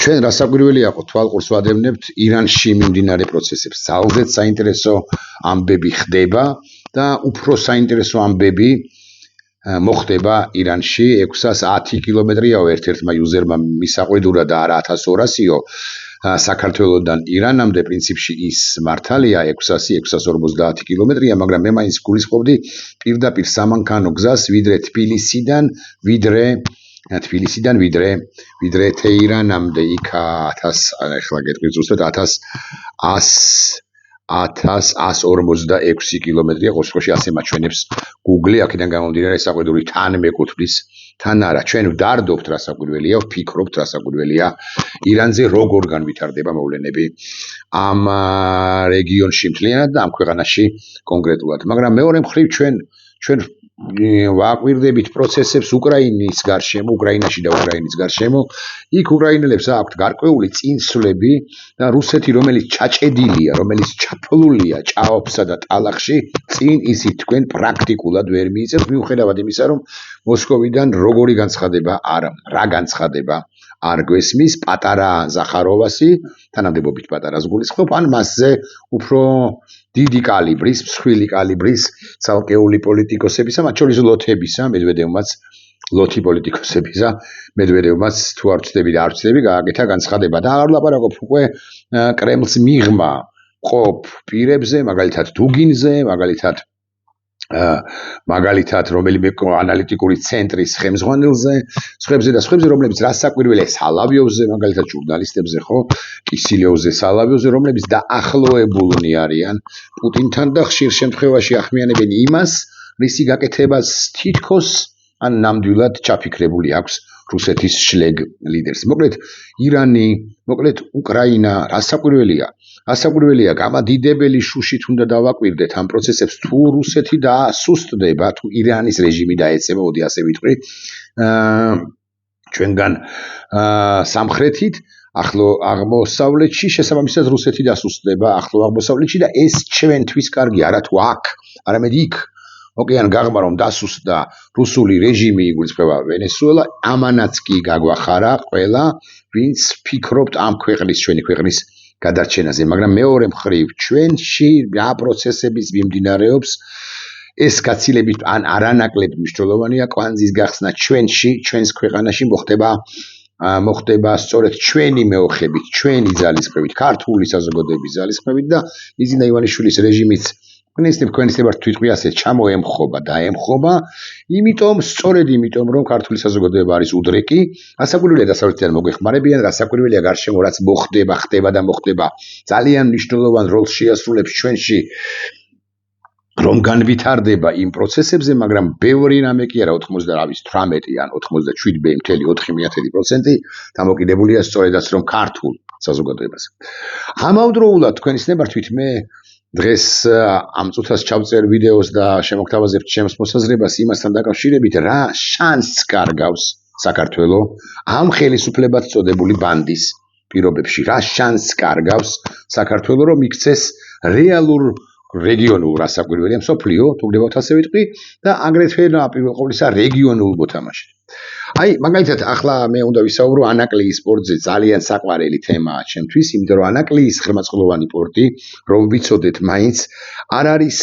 ჩვენ რასაკვირველია ყო თვალყურს ვადევნებთ ირანში მიმდინარე პროცესებს. ძალზედ საინტერესო ამბები ხდება და უფრო საინტერესო ამბები მოხდება ირანში 610 კილომეტრიაო ერთ-ერთმა იუზერმა მისაყვედურა და არა 1200-იო საქართველოსდან ირანამდე პრინციპში ის მართალია 600-650 კილომეტრია, მაგრამ მე მაინც გულისხმობდი პირდაპირ სამანქანო გზას ვიდრე თბილისიდან ვიდრე თეირანამდე იქ 1000 ახლა გეტყვი ზუსტად 1146 კილომეტრია, ყოველ შემთხვევაში ასე მაჩვენებს Google, აქედან გამომდინარე საყვედური თან მეკუთვნის, თან არა, ჩვენ ვდარდობთ რასაკვირველია, ვფიქრობთ რასაკვირველია, ირანზე როგორ განვითარდება მოვლენები ამ რეგიონში მთლიანად და ამ ქვეყანაში კონკრეტულად, მაგრამ მეორე მხრივ ჩვენ ვაკვირდებით პროცესებს უკრაინაში და უკრაინის გარშემო. იქ უკრაინელებს აქვთ გარკვეული წინსვლები და რუსეთი, რომელიც ჩაჭედილია, რომელიც ჩაფლულია ჭაობსა და ტალახში, წინ ისიც თქვენ პრაქტიკულად ვერ მიიწევთ, მიუხედავად იმისა, რომ მოსკოვიდან როგორი განცხადება რა განცხადება არ გვესმის, პატარა ზახაროვასი, თანამდებობით პატარას გულისხმობ, ან მასზე უფრო დიდი კალიბრის, მსხვილი კალიბრის ცალკეული პოლიტიკოსებისა, მათ შორის ლოთებისა, ლოთი პოლიტიკოსებისა, მედვედევმაც თუ არ ვწდები და არ ვწდები, გააკეთა განცხადება და არ ვლაპარაკობ უკვე კრემლს მიღმა ყოფ პირებზე, მაგალითად დუგინზე, მაგალითად რომელიმე ანალიტიკური ცენტრის ხელმძღვანელზე, სხვებზე, რომლებიც რასაკვირველია სალავიოვზე, მაგალითად ჟურნალისტებზე, ხო, კისილიოვზე, სალავიოვზე, რომლებიც დაახლოებულნი არიან პუტინთან და ხშირ შემთხვევაში ახმიანებენ იმას, რისი გაკეთებას თითქოს ან ნამდვილად ჩაფიქრებული აქვს რუსეთის შლეგ ლიდერს. მოკლედ ირანი, უკრაინა, რასაკვირველია, გამადიდებელი შუშით უნდა დავაკვირდეთ ამ პროცესებს, თუ რუსეთი დაასუსტდება, თუ ირანის რეჟიმი დაეცემა, მოდი ასე ვიტყვი, ჩვენგან სამხრეთით, ახლო აღმოსავლეთში, შესაბამისად რუსეთი დასუსტდება ახლო აღმოსავლეთში და ეს ჩვენთვის კარგი არა თუ აქ, არამედ იქ. ოკეან გაღმა რომ დასუსტდა რუსული რეჟიმი, იგულისხმება ვენესუელა, ამანაც კი გაგვახარა ყველა, ვინც ფიქრობთ ამ ჩვენი ქვეყნის გადარჩენაზე, მაგრამ მეორე მხრივ ჩვენში რა პროცესების მიმდინარეობს, ეს გაცილებით ან არანაკლებ მნიშვნელოვანია, კვანძის გახსნა ჩვენს ქვეყანაში მოხდება სწორედ ჩვენი მეოხებით, ჩვენი ძალისხმევით, ქართული საზოგადოების ძალისხმევით და მიზინა ივანიშვილის რეჟიმიც ქონესტებარ თვითყვი ასე ჩამოემხობა და ემხობა, სწორედ იმიტომ, რომ ქართული საზოგადოება არის უდრეკი, რასაკვირველია დასავლეთიდან მოგვეხმარებიან, რასაკვირველია გარშემო რაც ხდება და მოხდება, ძალიან მნიშვნელოვან როლს შეასრულებს ჩვენში, რომ განვითარდება იმ პროცესებზე, მაგრამ ბევრი რამე კი არა 18 ან 87.4% დამოკიდებულია სწორედაც რომ ქართულ საზოგადოებაზე. ამავდროულად თქვენის ნებართვით მე დღეს ამ წუთას ჩავწერ ვიდეოს და შემოგთავაზებთ ჩემს მოსაზრებას იმასთან დაკავშირებით, რა შანსს კარგავს საქართველოს ამ ხელისუფლებად წოდებული ბანდის პირობებში, რა შანსს კარგავს საქართველოს, რომ იქცეს რეალურ რეგიონულ რასაკვირველია მსოფლიო, თუ გდებავთ ასე ვიტყვი, და აგრეთვე პირველ ყოვლისა რეგიონულ მოთამაშედ. მაგალითად, ახლა მე უნდა ვისაუბრო ანაკლიის პორტზე, ძალიან საყვარელი თემაა ჩემთვის, იმიტომ რომ ანაკლიის ხმაწყლოვანი პორტი, რომ ვიცოდეთ მაინც, არ არის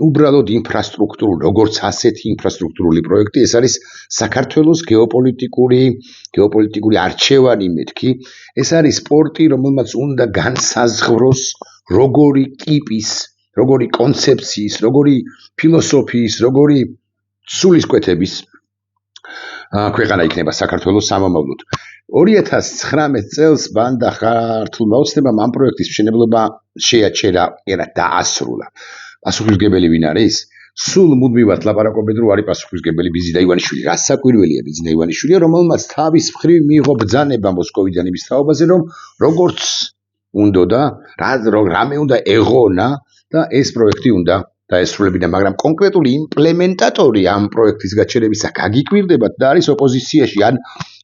უბრალოდ ინფრასტრუქტურული, როგორც ასეთი ინფრასტრუქტურული პროექტი, ეს არის საქართველოს გეოპოლიტიკური არჩევანი მეთქი, ეს არის პორტი, რომელმაც უნდა განსაზღვროს როგორი ტიპის, როგორი კონცეფციის, როგორი ფილოსოფიის, როგორი სულისკვეთების ქვეყანა იქნება საქართველოს სამომავლოდ. 2019 წელს ბანდა ქართულმა ოცნებამ ამ პროექტის მშენებლობა შეაჩერა, დაასრულა. პასუხისმგებელი ვინ არის? სულ მუდმივად ლაპარაკობენ, რომ არის პასუხისმგებელი ბიზინა ივანიშვილი. რასაკვირველია ბიზინა ივანიშვილია, რომელმაც თავის მხრივ მიიღო ბრძანება მოსკოვიდან იმის თაობაზე, რომ როგორც უნდა რამე უნდა ეღონა და ეს პროექტი უნდა დაესრულებინა, მაგრამ კონკრეტული იმპლემენტატორი ამ პროექტის გაჩერებისა გაგიკვირდებათ და არის ოპოზიციაში ან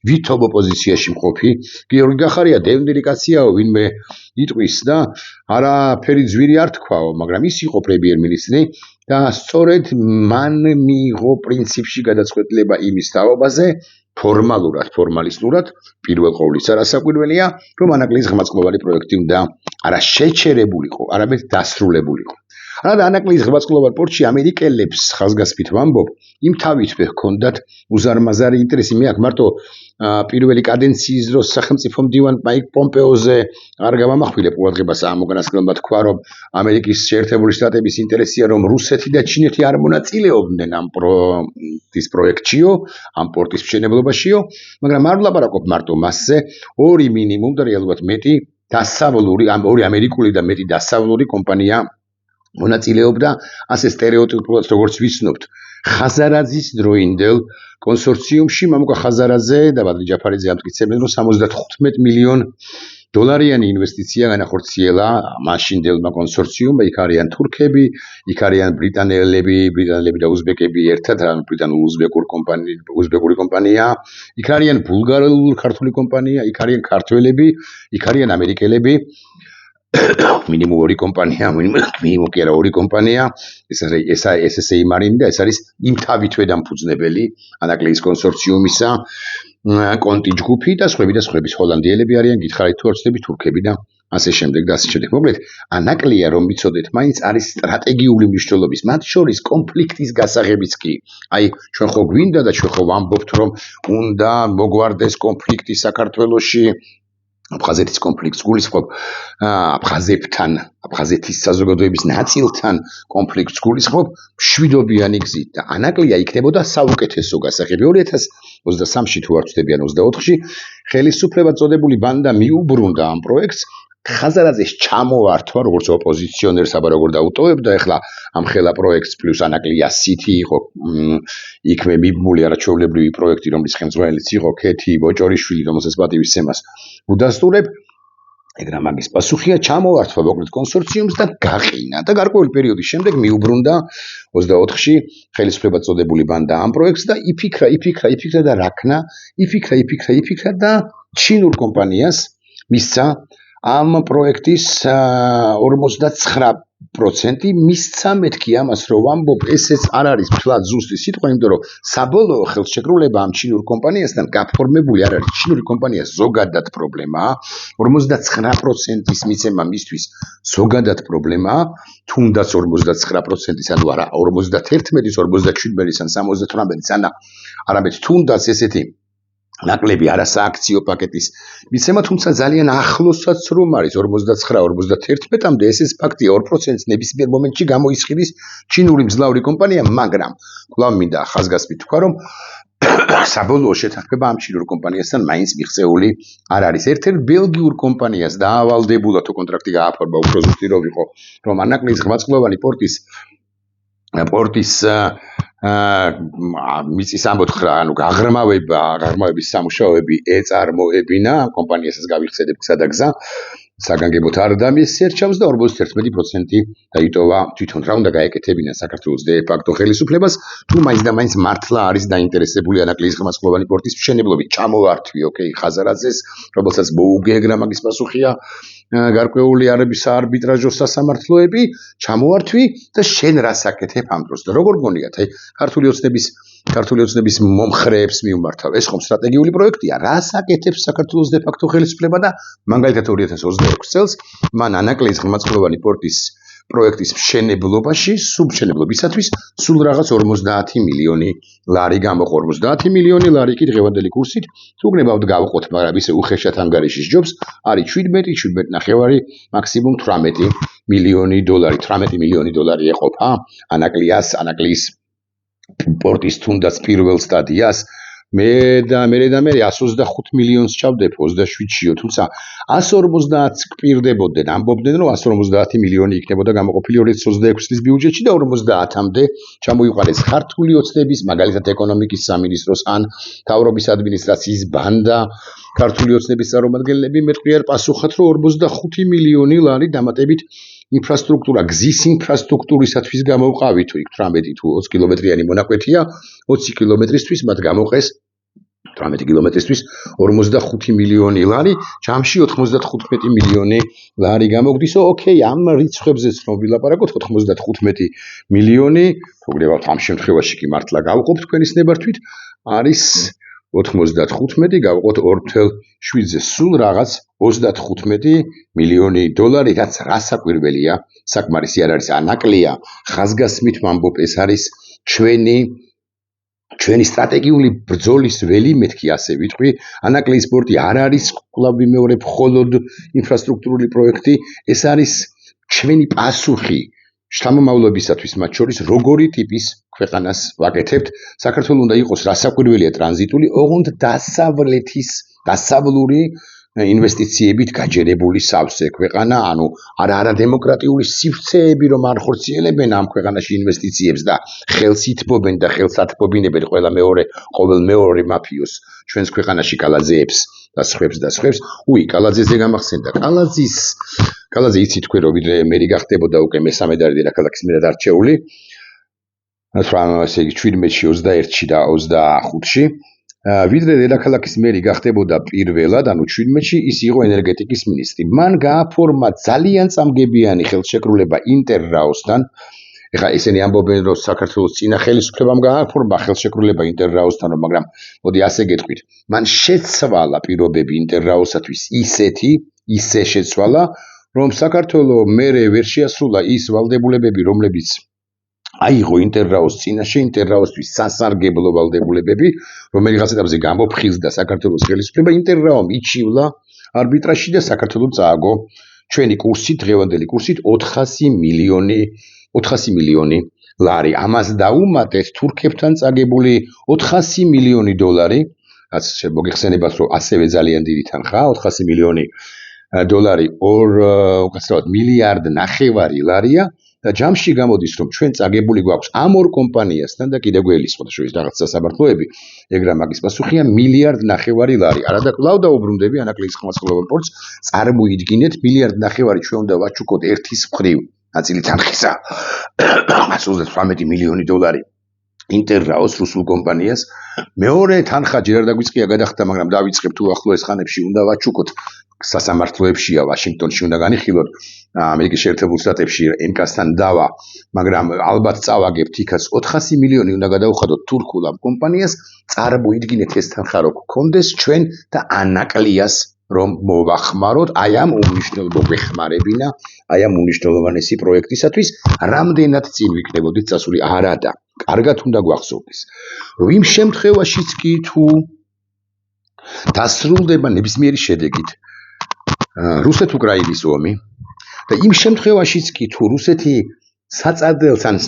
ვითომ ოპოზიციაში მყოფი გიორგი გახარია, დევნილი კაციაო, ვინმე იტყვის და არაფერი ძვირი არ თქვაო, მაგრამ ის იყო პრემიერ-მინისტრი და სწორედ მან მიიღო პრინციპში გადაწყვეტილება იმის თაობაზე, ფორმალისტურად პირველ ყოვლისა რასაკვირველია, რომ ანაკლიის ღრმაწყლოვანი პროექტი უნდა არა შეჩერებულიყო, არამედ დასრულებულიყო. რადგან ანაკლიის ღრმაწყლოვან პორტში ამერიკელებს ხაზგასმით ვამბობ, იმ თავითვე ჰქონდათ უზარმაზარი ინტერესი. მე აქ მარტო პირველი კადენციის დროს სახელმწიფო მდივან მაიკ პომპეოზე არ გავამახვილებ ყურადღებას ამ უკანასკნელმა თქვა, რომ ამერიკის შეერთებული შტატების ინტერესია, რომ რუსეთი და ჩინეთი არ მონაწილეობდნენ ამ პროექტშიო, ამ პორტის მშენებლობაშიო, მაგრამ არ ვლაპარაკობ მარტო მასზე, ორი მინიმუმ და რეალურად მეტი დასავლური, ორი ამერიკული და მეტი დასავლური კომპანია მონაწილეობდა ასე სტერეოტიპულად როგორც ვიცნობთ ხაზარაძის დროინდელ კონსორციუმში. მამუკა ხაზარაძე და ბადრი ჯაფარიძე ამტკიცებენ, რომ 75 მილიონ დოლარიანი ინვესტიცია განახორციელა მაშინდელმა კონსორციუმმა. იქ არიან თურქები, იქ არიან ბრიტანელები და უზბეკები ერთად, უზბეკური კომპანია, იქ არიან ბულგარულ-ქართული კომპანია, იქ არიან ქართველები, იქ არიან ამერიკელები. მინიმუმ ორი კომპანია, მინიმუმ კი არა ორი კომპანია, ეს SSA Marine და ეს არის იმ თავითვე დამფუძნებელი ანაკლიის კონსორციუმისა კონტი ჯგუფი და სხვები ჰოლანდიელები არიან, გითხარით თუ არ ვცდები, თურქები და ასე შემდეგ და ასე შემდეგ. მოკლედ, ანაკლია რომ ვიცოდეთ, მაინც არის სტრატეგიული მნიშვნელობის, მათ შორის კონფლიქტის გასაღებიც კი. აი, ჩვენ ხო გვინდა და ჩვენ ხო ვამბობთ, რომ უნდა მოგვარდეს კონფლიქტი საქართველოში. აფხაზეთის კონფლიქტს გულისხმობ, აფხაზეთის საზოგადოების ნაწილთან კონფლიქტს გულისხმობ, მშვიდობიანი გზით და ანაკლია იქნებოდა საუკეთესო გასაღები. 2023-ში თუ არ ვცდები ან 24-ში ხელისუფლებად წოდებული ბანდა მიუბრუნდა ამ პროექტს. ხაზარაძეს ჩამოვართვა როგორც ოპოზიციონერს, აბა როგორ დაუტოვებდა ახლა ამ ხელა პროექტს პლუს ანაკლია სიტი იყო იქვე მიბმული არაჩვეულებრივი პროექტი, რომლის ხელმძღვანელიც იყო ქეთი ბოჭორიშვილი, რომელსაც პატივისცემას უდასტურებ. ეგრა მაგის პასუხია ჩამოვართვა მოკლედ კონსორციუმს და გაყინა და გარკვეული პერიოდის შემდეგ მიუბრუნდა 24-ში ხელისუფლებად წოდებული ბანდა ამ პროექტს და იფიქრა და რაქნა, იფიქრა და ჩინურ კომპანიას მისცა ამ პროექტის 59% მისცა. მეთქი ამას რომ ვამბობ, ესეც არ არის თლად ზუსტი სიტყვა, იმიტომ რომ საბოლოო ხელშეკრულება ამ ჩინურ კომპანიასთან გაფორმებული არ არის. ჩინური კომპანიას ზოგადად პრობლემაა, 59%-ის მიცემა მისთვის ზოგადად პრობლემაა, თუნდაც 59%-ის, ანუ არა 51-ის, 57-ის ან 78-ის, არამედ თუნდაც ესეთი ნაკლები არა სააქციო პაკეტის მიცემა, თუმცა ძალიან ახლოსაც რომ არის 49-51-მდე, ეს ფაქტია 2%-ს ნებისმიერ მომენტში გამოისყიდის ჩინური მძლავრი კომპანია, მაგრამ კვლავ მინდა ხაზგასმით თქვა, რომ საბოლოო შეთანხმება ამ ჩინურ კომპანიასთან მაინც მიღწეული არ არის. ერთ-ერთ ბელგიურ კომპანიას დაავალდებულა თუ კონტრაქტი გააფორმა, უფრო ზუსტი რომ იყო, რომ ანაკლიის ღრმაწყლოვანი პორტის მიწის ამოთხრა, ანუ გაღრმავების სამუშაოები ეწარმოებინა, კომპანიასაც გავიხსენებ გზადაგზა, საგანგებოდ არ დამისერჩავს და 51% დაიტოვა თვითონ რა უნდა გაეკეთებინა საქართველოს დე-ფაქტო ხელისუფლებას, თუ მაინც და მაინც მართლა არის დაინტერესებული ანაკლიის ღრმაწყლოვანი პორტის მშენებლობით. ჩამოვართვი, ოკეი, ხაზარაძეს, რომელსაც მოუგეგრა მაგის პასუხია გარკვეული არბიტრაჟო სასამართლოები, ჩამოვართვი და შენ რას აკეთებ ამ დროს და როგორ გონიათ, აი, ქართული ოცნების მომხრეებს მიუმართავ, ეს ხომ სტრატეგიული პროექტია, რას აკეთებს საქართველოს დე-ფაქტო ხელისუფლება და მაგალითად 2026 წელს მან ანაკლიის ღრმაწყლოვანი პორტის პროექტის მშენებლობაში, მშენებლობისათვის სულ რაღაც 50 მილიონი ლარი გამოყო. 50 მილიონი ლარი კი დღევანდელი კურსით, თუ გნებავთ გავყოთ, მაგრამ ისე უხეშად ანგარიშის ჯობს, არის 17.5 მაქსიმუმ 18 მილიონი დოლარი. 18 მილიონი დოლარი ეყოფა ანაკლიის პორტის თუნდაც პირველ სტადიას. მე 125 მილიონს ჩავდებ 27-შიო, თუმცა 150-ს გვპირდებოდნენ, ამბობდნენ, რომ 150 მილიონი იქნებოდა გამოყოფილი 2026 წლის ბიუჯეტში და 50-მდე ჩამოიყვანეს ქართული ოცნების, მაგალითად ეკონომიკის სამინისტროს ან მთავრობის ადმინისტრაციის ბანდა, ქართული ოცნების წარმომადგენლები მეტყვიარ პასუხად, რომ 45 მილიონი ლარი დამატებით ინფრასტრუქტურა, გზის ინფრასტრუქტურისათვის გამოვყავით, იქ 18 თუ 20 კილომეტრიანი მონაკვეთია, 20 კილომეტრისთვის მათ გამოყეს 18 კილომეტრისთვის 45 მილიონი ლარი, ჯამში 95 მილიონი ლარი გამოგდისო, ოკეი, ამ რიცხვებზეც რომ ვილაპარაკოთ, 95 მილიონი, თუ გნებავთ ამ შემთხვევაში კი მართლა გავყოფ თქვენის ნებართვით, არის 95 გავყოთ 2.7-ზე სულ რაღაც 35 მილიონი დოლარი, რაც რასაკვირველია, საკმარისი არ არის, ანაკლია, ხაზგასმით ვამბობ, ეს არის ჩვენი სტრატეგიული ბრძოლის ველი, მეთქი ასე ვიტყვი, ანაკლიის პორტი არ არის კვლავ მეორე მხოლოდ ინფრასტრუქტურული პროექტი, ეს არის ჩვენი პასუხი შთამომავლობისათვის, მათ შორის როგორი ტიპის ქვეყანას ვაკეთებთ. საქართველოს უნდა იყოს რასაკვირველია ტრანზიტული, ოღონდ დასავლური ინვესტიციებით გაჯერებული სავსე ქვეყანა, ანუ არა დემოკრატიული სივრცეები რომ არ ხორციელებენ ამ ქვეყანაში ინვესტიციებს და ხელს ითბობენ და ხელს ათბობინებენ ყოველ მეორე მაფიოს ჩვენს ქვეყანაში კალაძეებს და სხვებს. კალაძეზე გამახსენდა. კალაძე იცით თქვენ რომ ვიდრე მერი გახდებოდა უკვე მესამე დედაქალაქის მერად არჩეული. ესე იგი 17-ში, 21-ში და 25-ში. ვიდრე დედაქალაქის მერი გახდებოდა პირველად, ანუ 17-ში ის იყო ენერგეტიკის მინისტრი. მან გააფორმა ძალიან წამგებიანი ხელშეკრულება ინტერრაოსთან. ეხლა ესენი ამბობენ რომ საქართველოს წინა ხელისუფლებამ გააფორმა ხელშეკრულება ინტერრაოსთან, მაგრამ მოდი ასე გეტყვით. მან შეცვალა პირობები ინტერრაოსათვის ისე შეცვალა, რომ საქართველოს მერე ვერ შეასრულა ის ვალდებულებები, რომლებიც აიღო ინტერრაოს წინაშე, ინტერრაოსთვის სასარგებლო ვალდებულებები, რომელიღაც ეტაპზე გამოფხიზდა საქართველოს ხელისუფლება, ინტერრაომ იჩივლა არბიტრაჟში და საქართველოს წააგო ჩვენი კურსით, დღევანდელი კურსით 400 მილიონი ლარი. ამას დაუმატეთ თურქებთან წაგებული 400 მილიონი დოლარი, რაც მოგეხსენებათ რომ ასევე ძალიან დიდი თანხაა, 400 მილიონი დოლარი 2.5 მილიარდ ლარია. და ჯამში გამოდის რომ ჩვენ წაგებული გვაქვს ამ ორ კომპანიასთან და კიდევ გველი სხვადასხვა რაღაც სასამართლოები, ეგრა მაგის პასუხია მილიარდ ლარი. არადა კვლავ დაუბრუნდები ანაკლიის ხმასწავლებელ პორტს, წარმოიდგინეთ მილიარდ ჩვენ უნდა ვაჩუქოთ ერთის მხრივ ნაწილი თანხისა 138 მილიონი დოლარი ინტერრაოს რუსულ კომპანიას. მეორე თანხა ჯერ არ დაგვიწყია გადახდა, მაგრამ დავიწყებ თუ ახლოეს ხანებში უნდა ვაჩუქოთ სასამართლოებშია, ვაშინგტონში უნდა განიხილოთ, ამერიკის შეერთებულ შტატებში ენკასთან დავა, მაგრამ ალბათ წავაგებთ იქაც 400 მილიონი უნდა გადავხადოთ თურქულ ამ კომპანიას. წარმოიდგინეთ ეს თანხა რო გქონდეს ჩვენ და ანაკლიას რომ მოვახმაროთ აი ამ გვეხმარებინა, აი ამ უნიშნელოვანესი პროექტისათვის, რამდენად წინ ვიქნებოდით წასული, არადა. კარგად უნდა გვახსოვდეს, რომ იმ შემთხვევაშიც კი თუ დასრულდება ნებისმიერი შედეგით რუსეთ-უკრაინის ომი და იმ შემთხვევაშიც კი თუ რუსეთი საწადელს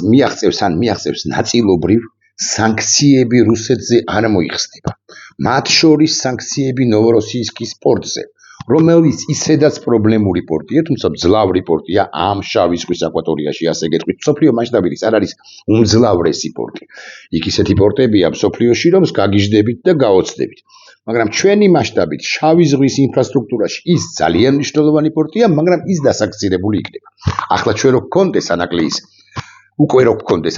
მიაღწევს ნაწილობრივ სანქციები რუსეთზე არ მოიხსნება. მათ შორის სანქციები ნოვოროსიისკის პორტზე, რომელიც ისედაც პრობლემური პორტია, თუმცა მძლავრი პორტია ამ შავი ზღვის აკვატორიაში, ასე გეტყვით, მსოფლიო მასშტაბით ის არ არის უმძლავრესი პორტი. იქ ისეთი პორტებია მსოფლიოში, რომ გაგიჟდებით და გაოცდებით. მაგრამ ჩვენი მასშტაბით შავი ზღვის ინფრასტრუქტურაში ის ძალიან მნიშვნელოვანი პორტია, მაგრამ ის დასაქცირებული იქნება. ახლა ჩვენ რო გქონდეს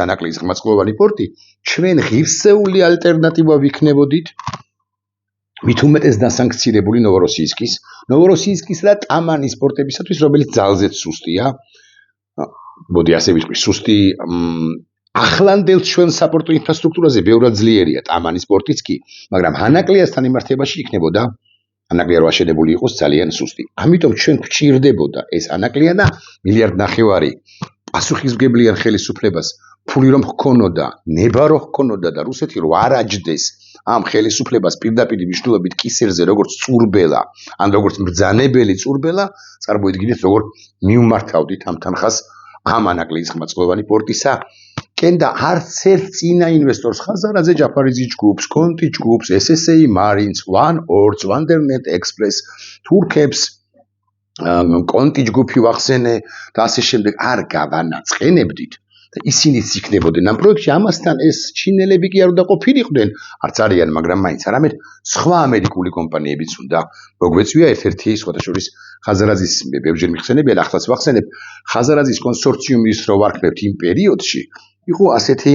ანაკლიის ხმაწყლოვანი პორტი, ჩვენ ღირსეული ალტერნატივა ვიქნებოდით მით უმეტეს დასანქცირებული ნოვოროსიისკის და ტამანის პორტებისათვის, რომელიც ძალზედ სუსტია. მოდი ასე ვიტყვი, სუსტი ახლანდელ ჩვენ საპორტო ინფრასტრუქტურაზე ბევრად ძლიერია ტამანის პორტიც კი, მაგრამ ანაკლიასთან მიმართებაში იქნებოდა ანაკლია რო აშენებული იყოს ძალიან სუსტი. ამიტომ ჩვენ გვჭირდებოდა ეს ანაკლია და მილიარდ პასუხისმგებლიან ხელისუფლებას ფული რომ ჰქონოდა, ნება რო ჰქონოდა და რუსეთი რო არ აჯდეს ამ ხელისუფლებას პირდაპირ მნიშვნელობით კისერზე როგორც წურბელა, ან როგორც მბრძანებელი წურბელა, წარმოიდგინეთ როგორ მიუმართავდით ამ თანხას ამ ანაკლიის ხმაწყლოვანი პორტისა. კენდა არც ერთ წინა ინვესტორს ხაზარაძე ჯაფარიძის ჯგუფს, კონტი ჯგუფს, SSA Marines, One Orts, Wondernet Express, თურქებს კონტი ჯგუფი ვახსენე და ასე შემდეგ არ გავანაწყენებდით და ისინიც იქნებოდნენ ამ პროექტში. ამასთან ეს ჩინელები კი არ უნდა ყოფილიყვნენ, არც არიან, მაგრამ მაინც არამედ სხვა ამერიკული კომპანიებიც უნდა მოგვეწვია. ერთ-ერთი სხვადასხვა ხაზარაძის ბევრჯერ მიხსენებიან, ახლაც ვახსენებ, ხაზარაძის კონსორციუმის რო ვარქმევთ იმ პერიოდში, იყო ასეთი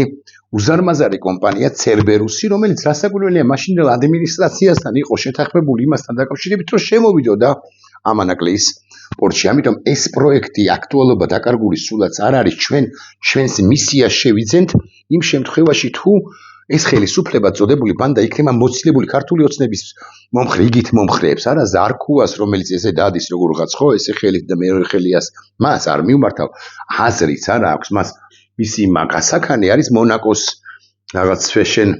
უზარმაზარი კომპანია ცერბერუსი, რომელიც რასაკვირველია მაშინდელ ადმინისტრაციასთან იყო შეთანხმებული იმასთან დაკავშირებით, რომ შემოვიდოდა ამ ანაკლიის პორტში. ამიტომ ეს პროექტი აქტუალობა დაკარგული სულაც არ არის, ჩვენს მისიას შევიძენთ იმ შემთხვევაში თუ ეს ხელისუფლება წოდებული ბანდა იქნება მოცილებული ქართული ოცნების მომხრე, იგით მომხრეებს, არა ზარქუას, რომელიც ესე დადის როგორღაც ხო, ესე ხელით და მეორე ხელიას მას არ მიუმართავ, აზრიც არა აქვს მას. მისი გასაქანი არის მონაკოს რაღაც fashion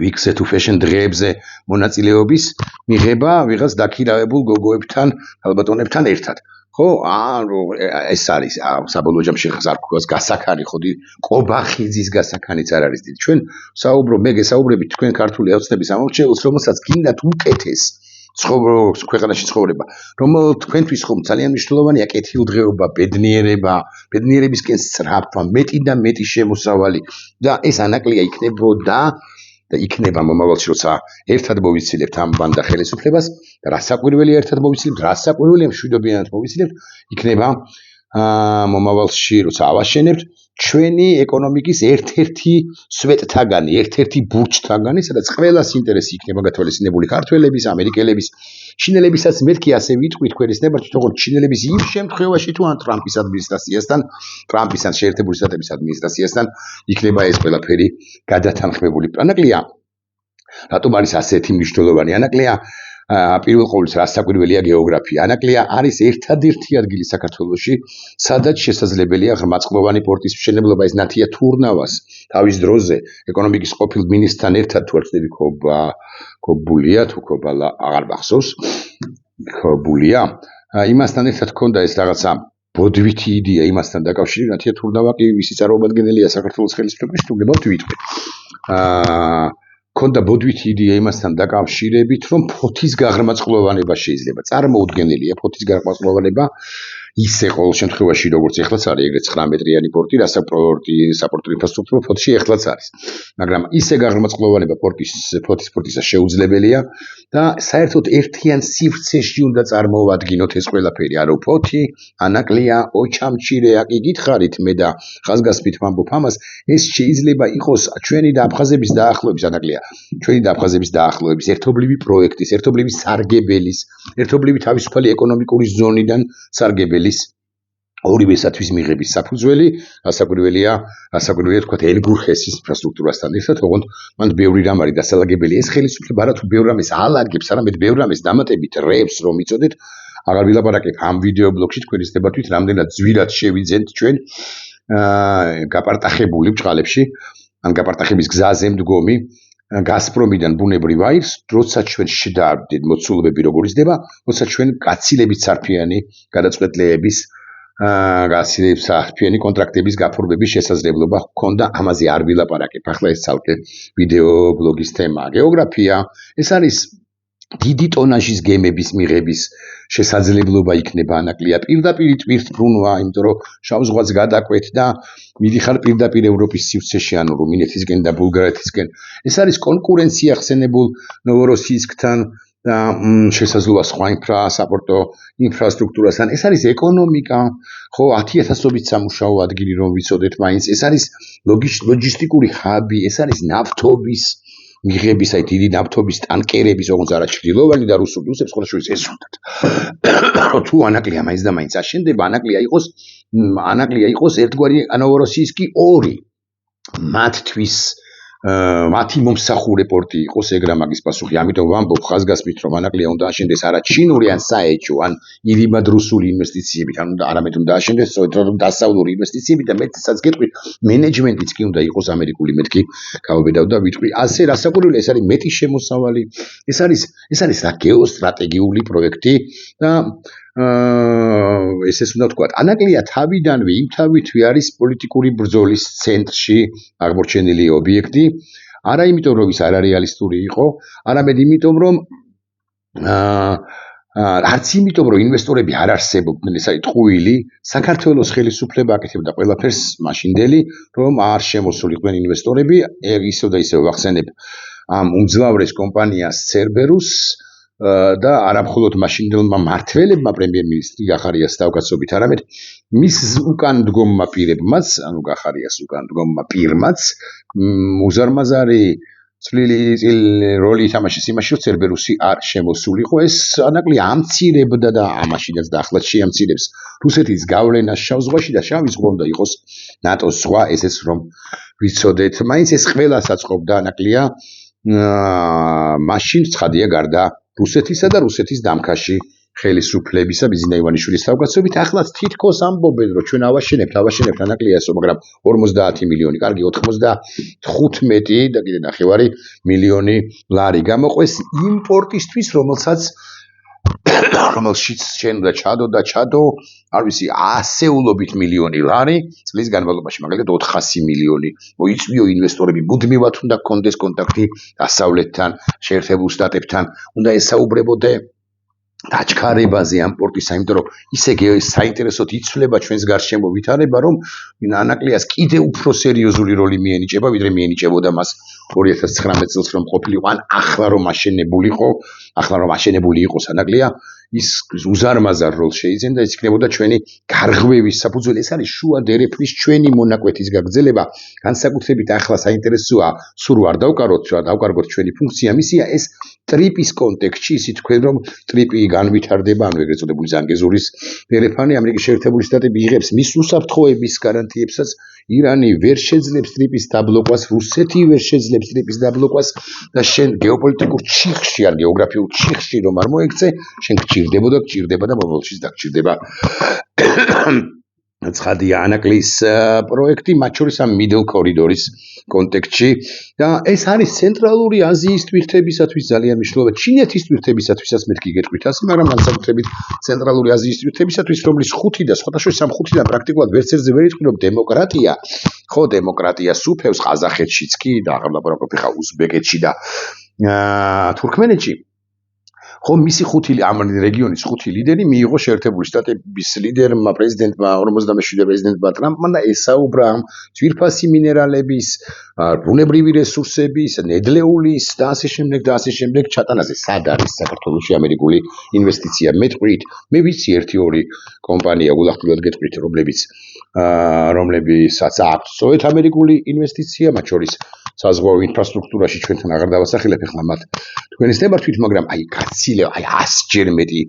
weeks თუ fashion დღეებზე მონაწილეობის მიღება ვიღაც დაქირავებულ გოგოებთან, ალბათონებთან ერთად. ხო, ეს არის საბოლოო ჯამში ზარქუას გასაქანი, ხოდი ყობახიძის გასაქანიც არ არის დიდი. ჩვენ მე გესაუბრებით თქვენ ქართული ოცნების ამორჩეულს, რომელსაც გინდათ უკეთეს ქვეყანაში ცხოვრება, თქვენთვის ხომ ძალიან მნიშვნელოვანია კეთილდღეობა, ბედნიერება, ბედნიერებისკენ სწრაფვა, მეტი და მეტი შემოსავალი და ეს ანაკლია იქნებოდა და იქნება მომავალში, როცა ერთად მოვიცილებთ ამ ბანდა ხელისუფლებას და რასაკვირველია ერთად მოვიცილებთ, რასაკვირველია მშვიდობიანად მოვიცილებთ, იქნება მომავალში, როცა ავაშენებთ ჩვენი ეკონომიკის ერთ-ერთი სვეტთაგანი, ერთ-ერთი ბურჯთაგანი, სადაც ყველას ინტერესი იქნება გათვალისწინებული ქართველების, ამერიკელების, ჩინელებისაც მეთქი ასე ვიტყვი თქვენის ნებართვით, თორემ ჩინელების იმ შემთხვევაში თუ ან ტრამპის ადმინისტრაციასთან, ტრამპის ან შეერთებული შტატების ადმინისტრაციასთან იქნება ეს ყველაფერი გადათანხმებული. ანაკლია რატომ არის ასეთი მნიშვნელოვანი? ანაკლია პირველ ყოვლისა რასაკვირველია გეოგრაფია. ანაკლია არის ერთადერთი ადგილი საქართველოში, სადაც შესაძლებელია ღრმაწყლოვანი პორტის მშენებლობა. ეს ნათია თურნავას თავის დროზე ეკონომიკის ყოფილ მინისტრთან ერთად თუ არ ვცდები ქობულია თუ ქობალა აღარ მახსოვს. ქობულია. იმასთან ერთად ჰქონდა ეს რაღაცა ბოდვითი იდეა იმასთან დაკავშირებით, ნათია თურნავა კი ვისი წარმომადგენელია საქართველოს ხელისუფლებაში, თუ გებავთ ვიტყვი. ქონდა ბოდვითი იდეა იმასთან დაკავშირებით, რომ ფოთის გაღრმაწყლოვანება შეიძლება. წარმოუდგენელია ფოთის გაღრმაწყლოვანება ისე ყოველ შემთხვევაში, როგორც ეხლაც არის, ეგრეთ 9 მეტრიანი პორტი, საპორტო ინფრასტრუქტურა ფოთში ეხლაც არის. მაგრამ ისე გაღრმაწყლოვანება ფოთის პორტისა შეუძლებელია და საერთოდ ერთიან სივრცეში უნდა წარმოვადგინოთ ეს ყველაფერი. არა ფოთი, ანაკლია, ოჩამჩირე, აკი გითხარით მე და ხაზგასმით ვამბობ ამას, ეს შეიძლება იყოს ჩვენი და აფხაზების დაახლოების ანაკლია. ჩვენი და აფხაზების დაახლოების ერთობლივი პროექტის, ერთობლივი სარგებელის, ერთობლივი თავისუფალი ეკონომიკური ზონიდან სარგებელის ორივესათვის მიღების საფუძველი, ასაკვირველია თქვა ელგურხესის ინფრასტრუქტურასთან ერთად, თუმცა მან ბევრი რამ არის დასალაგებელი. ეს ხელისუფლება არა თუ ბევრ რამეს ალაგებს, არამედ ბევრ რამეს დამატებით რევს, რომ იცოდეთ, აღარ ვილაპარაკებ ამ ვიდეო ბლოგში თქვენის ნებართვით, რამდენად ძვირად შევიძენთ ჩვენ გაპარტახებული ბჭყალებში, ან გაპარტახების გზაზე მდგომი გასპრომიდან ბუნებრივ აირს, როცა ჩვენ შედარდით მოცულობები როგორ იზრდება, როცა ჩვენ გაცილებით სარფიანი გადაწყვეტილების გაცილებით სარფიანი კონტრაქტების გაფორმების შესაძლებლობა ჰქონდა, ამაზე არ ვილაპარაკებ. ახლა ეს ცალკე ვიდეო ბლოგის თემაა. გეოგრაფია, ეს არის დიდი ტონაჟის გემების მიღების შესაძლებლობა იქნება ანაკლია. პირდაპირ ტვირთბრუნვა, იმიტომ რომ შავ ზღვას გადაკვეთ და მიდიხარ პირდაპირ ევროპის სივრცეში, ანუ რუმინეთისკენ და ბულგარეთისკენ. ეს არის კონკურენცია ხსენებულ ნოვოროსიისკთან და შესაძლოა სხვა საპორტო ინფრასტრუქტურასთან. ეს არის ეკონომიკა, ხო, 10,000-ობით სამუშაო ადგილი რომ ვიცოდეთ მაინც. ეს არის ლოჯისტიკური ჰაბი, ეს არის ნავთობის მიღების, აი დიდი ნავთობის ტანკერების, როგორც არა ჩრდილოვანი და რუსული რუსებს ხოლმე შორის ეს უნდათ. თუ ანაკლია მაინც და მაინც აშენდება, ანაკლია იყოს ერთგვარი ნოვოროსიისკი 2. მათთვის მათი მომსახურე პორტი იყოს, ეგ რა მაგის პასუხი. ამიტომ ვამბობ ხაზგასმით, რომ ანაკლია უნდა აშენდეს არა ჩინური ან საეჭვო, ან ირიმად რუსული ინვესტიციებით, ან არამედ უნდა აშენდეს დასავლური ინვესტიციებით და მეცაც გეტყვით, მენეჯმენტიც კი უნდა იყოს ამერიკული, მეთქი გავაბედავ და ვიტყვი. ასე რასაკვირველია, ეს არის მეტი შემოსავალი, ეს არის რა გეოსტრატეგიული პროექტი და ესეც უნდა ვთქვა. ანაკლია თავიდანვე იმთავითვე არის პოლიტიკური ბრძოლის ცენტრში აღმოჩენილი ობიექტი, არა იმიტომ რომ ის არარეალისტური იყო, არამედ იმიტომ რომ არც იმიტომ რომ ინვესტორები არ არსებობდნენ, ეს არის ტყუილი, საქართველოს ხელისუფლება აკეთებდა ყველაფერს მაშინდელი, რომ არ შემოსულიყვნენ ინვესტორები, ისევ და ისევ ვახსენებ ამ უმძლავრეს კომპანიას Cerberus და არამხოლოდ მაშინდელმა მმართველებმა პრემიერ-მინისტრი გახარიას თავკაცობით, არამედ მის უკან დგომმა პირებმაც, ანუ გახარიას უკან დგომმა პირმაც, უზარმაზარი წლილი როლი ითამაშეს იმაში, რომ ცერბერუსი არ შემოსულიყო. ეს ანაკლი ამცირებდა და ამაშინაც და ახლაც შეამცირებს რუსეთის გავლენას შავ ზღვაში და შავი ზღვა უნდა იყოს ნატოს ზღვა, ესეც რომ ვიცოდეთ. მაინც ეს ყველას აწყობდა ანაკლია. მაშინ ცხადია გარდა რუსეთისა და რუსეთის დამქაში ხელისუფლებისა ბიზნა ივანიშვილის თავკაცობით ახლაც თითქოს ამბობენ რომ ჩვენ ავაშენებთ ანაკლიასო, მაგრამ 50 მილიონი, კარგი 95 და კიდე ნახევარი მილიონი ლარი გამოყვეს იმპორტისთვის, რომელშიც ჩვენ უნდა ჩადო, არ ვიცი, ასეულობით მილიონი ლარი წლის განმავლობაში, მაგალითად 400 მილიონი მოიწვიო ინვესტორები, მუდმივად უნდა გქონდეს კონტაქტი დასავლეთთან, შეერთებულ შტატებთან, უნდა ესაუბრებოდე დაჩქარებაზე ამ პორტისა, იმიტომ რომ ისე საინტერესოდ იცვლება ჩვენს გარშემო ვითარება, რომ ანაკლიას კიდევ უფრო სერიოზული როლი მიენიჭება, ვიდრე მიენიჭებოდა მას 2019 წელს რომ ყოფილიყო, ან ახლა რომ აშენებული იყოს ანაკლია, ის უზარმაზარ როლს შეიძენდა, ეს იქნებოდა ჩვენი გარღვევის საფუძველი. ეს არის შუა დერეფნის ჩვენი მონაკვეთის გაგრძელება, განსაკუთრებით ახლა საინტერესოა, სულ არ დავკარგოთ ჩვენი ფუნქცია, მისია ეს ტრიპის კონტექსტში, ისიც თქვენ რომ ტრიპი განვითარდება, ანუ ეგრეთ წოდებული ზანგეზურის დერეფანი, ამერიკის შეერთებული შტატები იღებს მის უსაფრთხოების გარანტიებსაც, ირანი ვერ შეძლებს ტრიპის დაბლოკვას, რუსეთი ვერ შეძლებს ტრიპის დაბლოკვას და შენ გეოპოლიტიკურ ჩიხში, არ გეოგრაფიულ ჩიხში რომ არ მოექცე, შენ გჭირდება და მომავალშიც დაგჭირდება. ცხადია ანაკლის პროექტი, მათ შორის ამ middle corridor-ის კონტექსტში და ეს არის ცენტრალური აზიის ტვირთებისათვის ძალიან მნიშვნელოვანი. ჩინეთის ტვირთებისათვისაც მეთქი გეტყვით ასე, მაგრამ განსაკუთრებით ცენტრალური აზიის ტვირთებისათვის, რომლის 5 და სხვადასხვა ამ 5-დან პრაქტიკულად ვერც ერთზე ვერ იტყვი, რომ დემოკრატია სუფევს ყაზახეთშიც კი და აღარ ხა უზბეკეთში და თურქმენეთში. ხო მისი ამ რეგიონის 5 ლიდერი მიიღო შეერთებული შტატების ლიდერმა პრეზიდენტმა 47 პრეზიდენტმა ტრამპმა და ესაუბრა ამ ძვირფასი მინერალების, ბუნებრივი რესურსების, ნედლეულის და ასე შემდეგ ჩატანაზე. სად არის საქართველოში ამერიკული ინვესტიცია? მე ვიცი 1-2 კომპანია გულახდილად გეტყვით, რომლებსაც აქვს სწორედ ამერიკული ინვესტიცია, მათ შორის საზღვაო ინფრასტრუქტურაში ჩვენთან აღარ დავასახელებ ახლა მათ თქვენის ნებართვით, მაგრამ გაცილება 100-ჯერ მეტი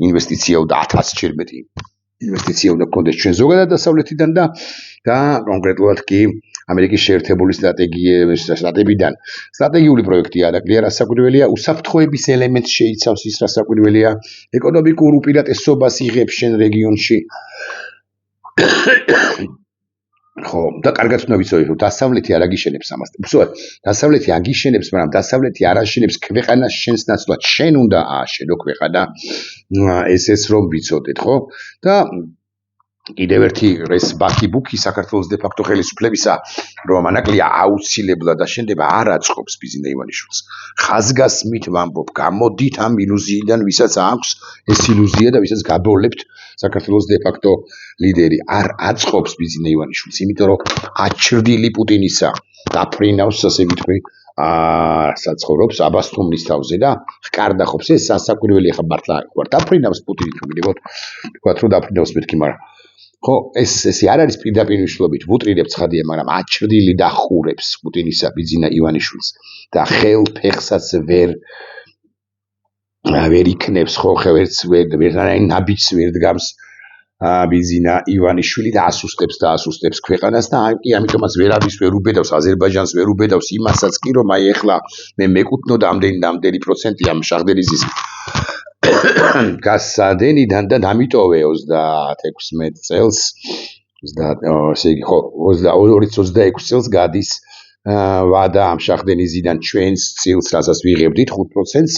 ინვესტიცია და 1000-ჯერ მეტი ინვესტიცია უნდა გქონდეს ჩვენ ზოგადად დასავლეთიდან და კონკრეტულად კი ამერიკის შეერთებული შტატებიდან. სტრატეგიული პროექტი ანაკლია, რასაკვირველია, უსაფრთხოების ელემენტს შეიცავს, ის რასაკვირველია, ეკონომიკურ უპირატესობას იღებს შენ რეგიონში. ხო, და კარგად უნდა ვიცოდეთ, რომ დასავლეთი არ აგიშენებს ამას. უბრალოდ დასავლეთი აგიშენებს, მაგრამ დასავლეთი არ აშენებს ქვეყანას შენს ნაცვლად. შენ უნდა ააშენო ქვეყანა. ესეც რომ ვიცოდეთ, ხო? და კიდევ ერთი ეს ბაქი-ბუქი საქართველოს დე ფაქტო ხელისუფლებისა, რომ ანაკლია აუცილებლად აშენდება, არ აწყობს ბიზნა ივანიშვილს. ხაზგასმით ვამბობ, გამოდით ამ ილუზიიდან, ვისაც აქვს ეს ილუზია და ვისაც გაბოლებთ საქართველოს დე ფაქტო ლიდერი არ აწყობს ბიზნა ივანიშვილს, იმიტომ რომ აჩრდილი პუტინისა დაფრინავს, ასე ვიტყვი, საცხოვრობს აბასთუმნის თავზე და ჰკარდა ხობს ეს სასაკვირველი ხა მართლა ვარ დაფრინავს პუტინი თუ მიდევთ თქვათ რომ დაფრინავს მეთქი, მაგრამ ხო ესე არ არის პირდაპირ მნიშვნელობით ვუტრირებ ცხადია, მაგრამ აჩრდილი დახურებს პუტინისა ბიზნა ივანიშვილს და ხელ ფეხსაც ვერ იქნებს, ხო ხევერც ვერანაირ ნაბიჯს ვერ დგამს ბიზნა ივანიშვილი და ასუსტებს ქვეყანას და ამიტომაც ვერავის ვერ უბედავს, აზერბაიჯანს ვერ უბედავს, იმასაც კი რომ აი ეხლა მე მეკუთვნო და ამდენი პროცენტი ამ შახდერიზის გასადენიდან და დამიტოვე 36 წელს, ესე იგი ხო 2026 წელს გადის ვადა ამ შახდენიზიდან ჩვენს წილს, რასაც ვიღებდით 5%-ს,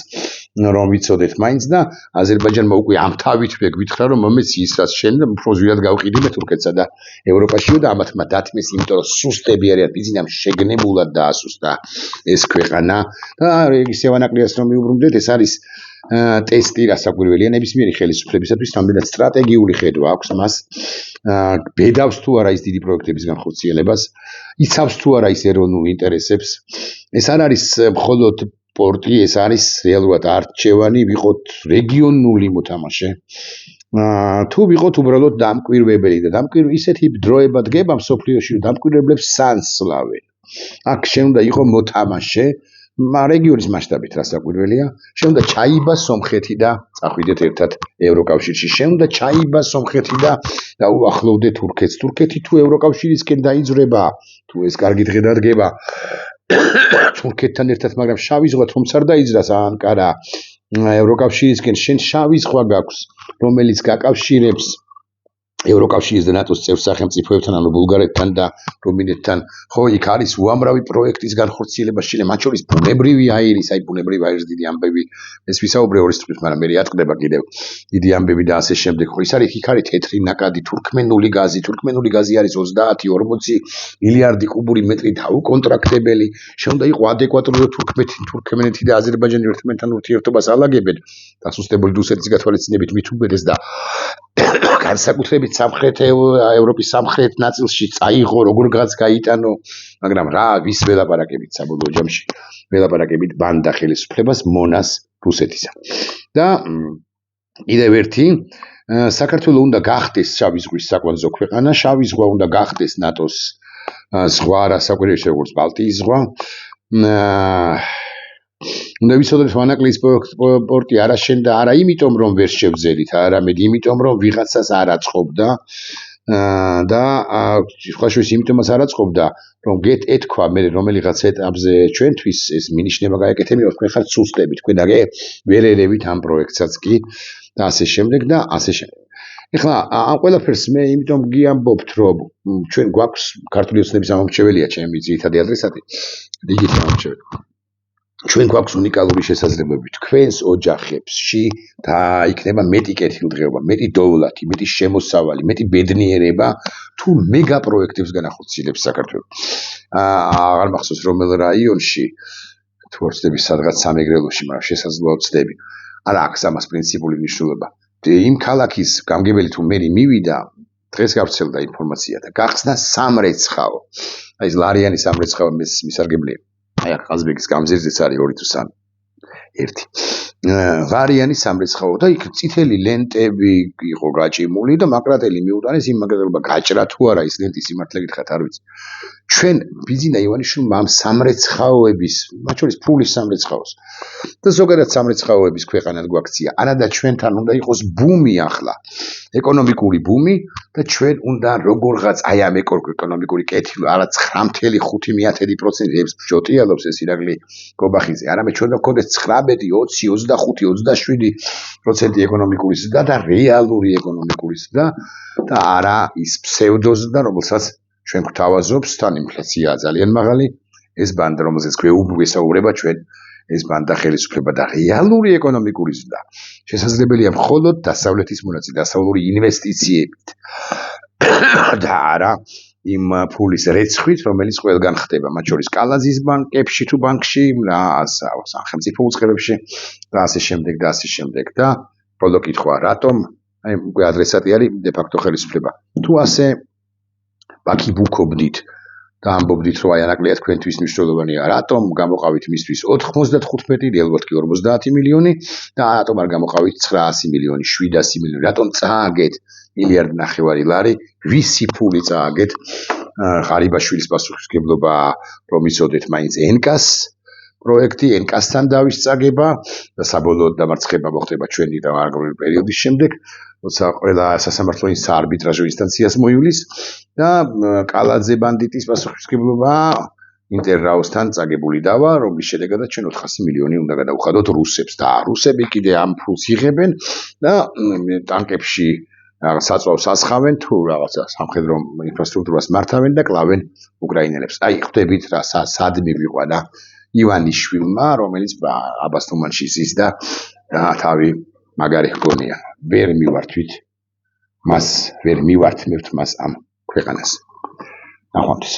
რომ ვიცოდეთ მაინც და აზერბაიჯანმა უკვე ამ თავით გვითხრა, რომ მომეცი ის რაც შენ უფრო ზვიად გავყიდიმე თურქეთსა და ევროპაშიო და ამათმა დათმის, იმიტომ რომ სუსტები არიან, ბიზნამ შეგნებულად დაასუსტა ეს ქვეყანა და ისევ ანაკლიას რომ მიუბრუნდეთ, ეს არის ტესტი რასაკვირველია ნებისმიერი ხელისუფლებისათვის, რამდენად სტრატეგიული ხედვა აქვს მას, ბედავს თუ არა ის დიდი პროექტების განხორციელებას, იცავს თუ არა ის ეროვნულ ინტერესებს. ეს არ არის მხოლოდ პორტი, ეს არის რეალურად არჩევანი, ვიყოთ რეგიონული მოთამაშე. თუ ვიყოთ უბრალოდ დამკვირვებელი და ისეთი დროება დგება მსოფლიოში, რომ დამკვირვებლებს სანსლავენ. აქ შენ უნდა იყო მოთამაშე რეგიონის მასშტაბით რასაკვირველია, შეუნდა ჩაიბა სომხეთი და წახვიდეთ ერთად ევროკავშირში. შეუნდა ჩაიბა სომხეთი და დაუახლოვდეთ თურქეთს. თურქეთი თუ ევროკავშირისკენ დაიძრება, თუ ეს კარგი დღე დადგება თურქეთთან ერთად, მაგრამ შავი ზღვა თუმცა არ დაიძრას ანკარა ევროკავშირისკენ, შენ შავი ზღვა გაქვს, რომელიც გაკავშირებს ევროკავშირის და ნატოს წევრ სახელმწიფოებთან, ანუ ბულგარეთთან და რუმინეთთან, ხო, იქ არის უამრავი პროექტის განხორციელება, შეიძლება მათ შორის ბუნებრივი აირის, ბუნებრივი აირის დიდი ამბები, ეს ვისაუბრე ორი წუთით, მაგრამ მე ატყდება კიდევ დიდი ამბები და ასე შემდეგ. ხო, ის არის, იქ არის თეთრი ნაკადი, თურქმენული გაზი არის 30-40 მილიარდი კუბური მეტრი დაუკონტრაქტებელი, შეუნდა იყო ადეკვატური თურქმენეთი და აზერბაიჯანი ერთმანეთთან ურთიერთობას ალაგებენ, დასუსტებული რუსეთის გათვალისწინებით მით უბედეს და განსაკუთრებით ევროპის სამხრეთ ნაწილში წაიღო, როგორ გაიტანო, მაგრამ რა, ვის ველაპარაკებით საბოლოო ჯამში, ველაპარაკებით ბანდა ხელისუფლებას მონას რუსეთისა. და კიდევ ერთი, საქართველოს უნდა გახდეს შავი ზღვის საკვანძო ქვეყანა, შავი ზღვა უნდა გახდეს ნატოს ზღვა, რასაკვირველია, როგორც ბალტიის ზღვა. უნდა ვიცოდეთ, ვანაკლიის პორტი არა შენდა, არა იმიტომ, რომ ვერ შევძელით, არამედ იმიტომ, რომ ვიღაცას არ აწყობდა და სხვა შორის იმიტომაც არ აწყობდა, რომ ეთქვა მე რომელიღაც ეტაპზე ჩვენთვის ეს მინიშნება გაეკეთებინა, თქვენ ხართ სუსტები, თქვენ ვერ ერევით ამ პროექტსაც კი და ასე შემდეგ და ასე შემდეგ. ეხლა ამ ყველაფერს მე იმიტომ გიამბობთ, რომ ჩვენ გვაქვს ქართული ოცნების ამომრჩეველია ჩემი ძირითადი ადრესატი, რიგითი ამომრჩეველი. ჩვენ გვაქვს უნიკალური შესაძლებლობები თქვენს ოჯახებში და იქნება მეტი კეთილდღეობა, მეტი დოვლათი, მეტი შემოსავალი, მეტი ბედნიერება თუ მეგა პროექტებს განახორციელებს საქართველოს. აღარ მახსოვს რომელ რაიონში თუ არ ვცდები სადღაც სამეგრელოში, მაგრამ შესაძლოა ვცდები. არა აქვს ამას პრინციპული მნიშვნელობა. იმ ქალაქის გამგებელი თუ მერი მივიდა, დღეს გავრცელდა ინფორმაცია და გახსნა სამრეცხაო. ეს ლარიანი სამრეცხაო მისარგებლია. აქ ყაზბეგის გამზირზეც არის 2 თუ 3. ერთი. ლარიანი სამრეცხაო და იქ წითელი ლენტები იყო გაჭიმული და მაკრატელი მიუტანეს იმ მაკრატელობა გაჭრა თუ არა ის ლენტი სიმართლე გითხრათ არ ვიცი. ჩვენ ბიზინა ივანიშვილმა ამ სამრეცხაოების, მათ შორის ფულის სამრეცხაოს და ზოგადად სამრეცხაოების ქვეყანად გვაქცია. არადა ჩვენთან უნდა იყოს ბუმი ახლა, ეკონომიკური ბუმი და ჩვენ უნდა როგორღაც ამ ეკონომიკური კეთილი, არა 9.5% ჯოტიალობს ეს ირაკლი გობახიძე, არამედ ჩვენ უნდა გქონდეს 19, 20, 25, 27% ეკონომიკური ზრდა და რეალური ეკონომიკური ზრდა და არა ის ფსევდოზრდა, რომელსაც ჩვენ გვთავაზობს, თან ინფლაციაა ძალიან მაღალი, ეს ბანდა, რომელზეც გვესაუბრება ჩვენ, ეს ბანდა ხელისუფლება და რეალური ეკონომიკური ზრდა შესაძლებელია მხოლოდ დასავლეთის მონაწილე, დასავლური ინვესტიციებით და არა იმ ფულის რეცხვით, რომელიც ყველგან ხდება, მათ შორის კალაზის ბანკებში თუ ბანკში, სახელმწიფო უწყებებში და ასე შემდეგ და ასე შემდეგ და ბოლო კითხვა, რატომ უკვე ადრესატი არის დე ფაქტო ხელისუფლება. თუ ასე ბაქიბუქობდით და ამბობდით, რომ ანაკლია თქვენთვის მნიშვნელოვანია, რატომ გამოყავით მისთვის 95, რეალურად კი 50 მილიონი და რატომ არ გამოყავით 900 მილიონი, 700 მილიონი, რატომ წააგეთ 1.5 მილიარდი ლარი, ვისი ფული წააგეთ? ღარიბაშვილის პასუხისმგებლობა რომ იცოდეთ მაინც ენკას პროექტი, ენკასთან დავისწაგება და საბოლოო დამარცხება მოხდება ჩვენი და აგრარული პერიოდის შემდეგ, როცა ყველა სასამართლო საარბიტრაჟო ინსტანციას მოივლის და კალაძე ბანდიტის პასუხისმგებლობა ინტერრაოსთან წაგებული დავა, რომლის შედეგადაც ჩვენ 400 მილიონი უნდა გადავხადოთ რუსებს და რუსები კიდე ამ ფულს იღებენ და ტანკებში საწვავს ასხავენ თუ რაღაცა სამხედრო ინფრასტრუქტურას მართავენ და კლავენ უკრაინელებს. ხვდებით რა სად მიგვიყვანა ივანიშვილმა, რომელიც აბასთუმანში ზის და თავი მაგარი ჰგონია. ვერ მივართვით მას, ვერ მივართ მას ამ ქვეყანას. ნახვამდის.